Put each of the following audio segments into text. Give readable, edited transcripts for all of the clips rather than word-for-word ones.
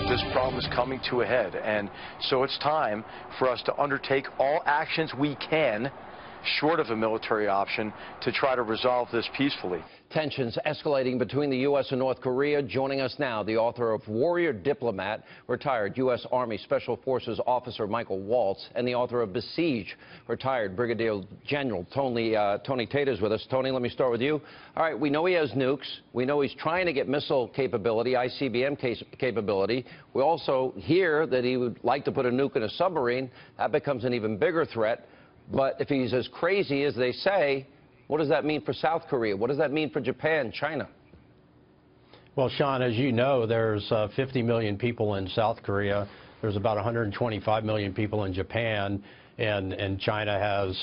this problem is coming to a head. And so it's time for us to undertake all actions we can, short of a military option, to try to resolve this peacefully. Tensions escalating between the U.S. and North Korea. Joining us now, the author of Warrior Diplomat, retired U.S. Army Special Forces officer Michael Waltz, and the author of Besiege, retired Brigadier General Tony Tata is with us. Tony, let me start with you. All right, we know he has nukes. We know he's trying to get missile capability, ICBM capability. We also hear that he would like to put a nuke in a submarine. That becomes an even bigger threat. But if he's as crazy as they say, what does that mean for South Korea? What does that mean for Japan, China? Well, Sean, as you know, there's 50 million people in South Korea. There's about 125 million people in Japan, and China has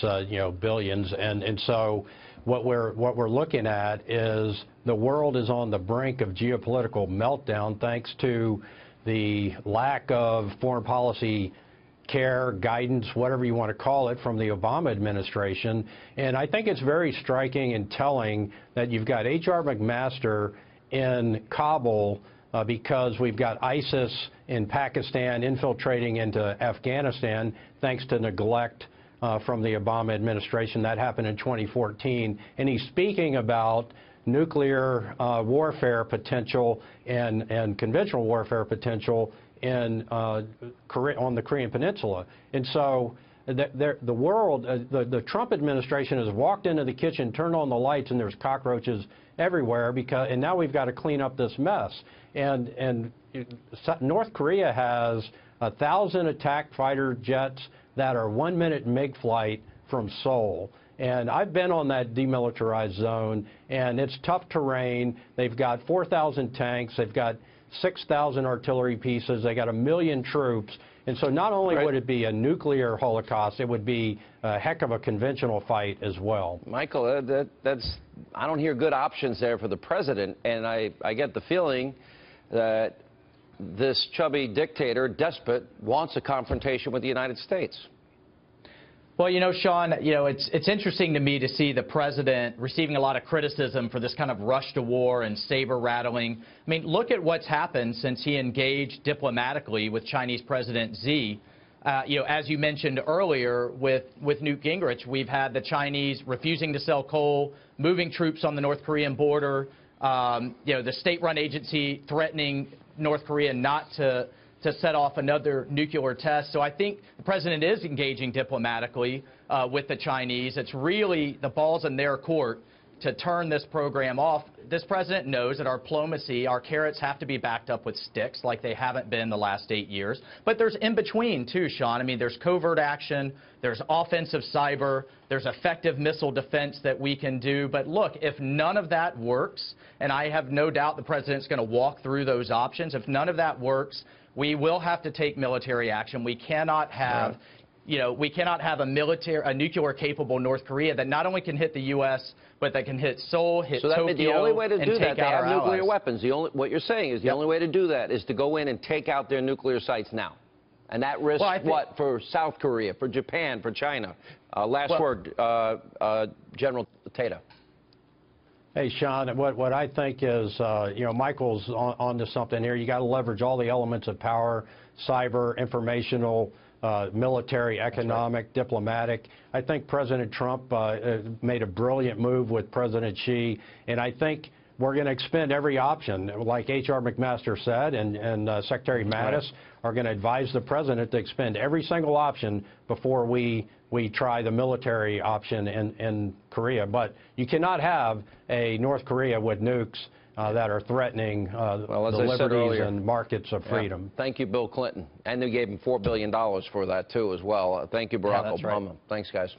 billions. And so what we're looking at is the world is on the brink of geopolitical meltdown thanks to the lack of foreign policy care, guidance, whatever you want to call it, from the Obama administration. And I think it's very striking and telling that you've got H.R. McMaster in Kabul because we've got ISIS in Pakistan infiltrating into Afghanistan thanks to neglect from the Obama administration. That happened in 2014. And he's speaking about nuclear warfare potential and conventional warfare potential in on the Korean Peninsula. And so the world, the Trump administration has walked into the kitchen, turned on the lights, and there's cockroaches everywhere, and now we've got to clean up this mess. And North Korea has 1,000 attack fighter jets that are 1-minute MiG flight from Seoul. And I've been on that demilitarized zone, and it's tough terrain. They've got 4,000 tanks. They've got 6,000 artillery pieces. They got 1 million troops. And so not only would it be a nuclear holocaust, it would be a heck of a conventional fight as well. Michael, I don't hear good options there for the president, and I get the feeling that this chubby dictator, despot, wants a confrontation with the United States. Well, you know, Sean, it's interesting to me to see the president receiving a lot of criticism for this kind of rush to war and saber rattling. I mean, look at what's happened since he engaged diplomatically with Chinese President Xi. As you mentioned earlier with Newt Gingrich, we've had the Chinese refusing to sell coal, moving troops on the North Korean border, the state-run agency threatening North Korea not to set off another nuclear test. So I think the president is engaging diplomatically with the Chinese. It's really the ball's in their court to turn this program off. This president knows that our diplomacy, our carrots have to be backed up with sticks like they haven't been the last 8 years. But there's in between too, Sean. I mean, there's covert action, there's offensive cyber, there's effective missile defense that we can do. But look, if none of that works, and I have no doubt the president's going to walk through those options, if none of that works, we will have to take military action. We cannot have, we cannot have a nuclear-capable North Korea that not only can hit the U.S., but that can hit Seoul, hit Tokyo, the only way to do that, they have nuclear allies. weapons. What you're saying is the only way to do that is to go in and take out their nuclear sites now. And that risks what for South Korea, for Japan, for China? Last word, General Tata. Hey, Sean, what I think is, Michael's onto something here. You got to leverage all the elements of power, cyber, informational, military, economic, diplomatic. I think President Trump made a brilliant move with President Xi, and I think we're going to expend every option, like H.R. McMaster said, and Secretary Mattis are going to advise the president to expend every single option before we try the military option in Korea. But you cannot have a North Korea with nukes that are threatening the liberties and markets of freedom. Thank you, Bill Clinton. And they gave him $4 billion for that, too, as well. Thank you, Barack Obama. Right. Thanks, guys.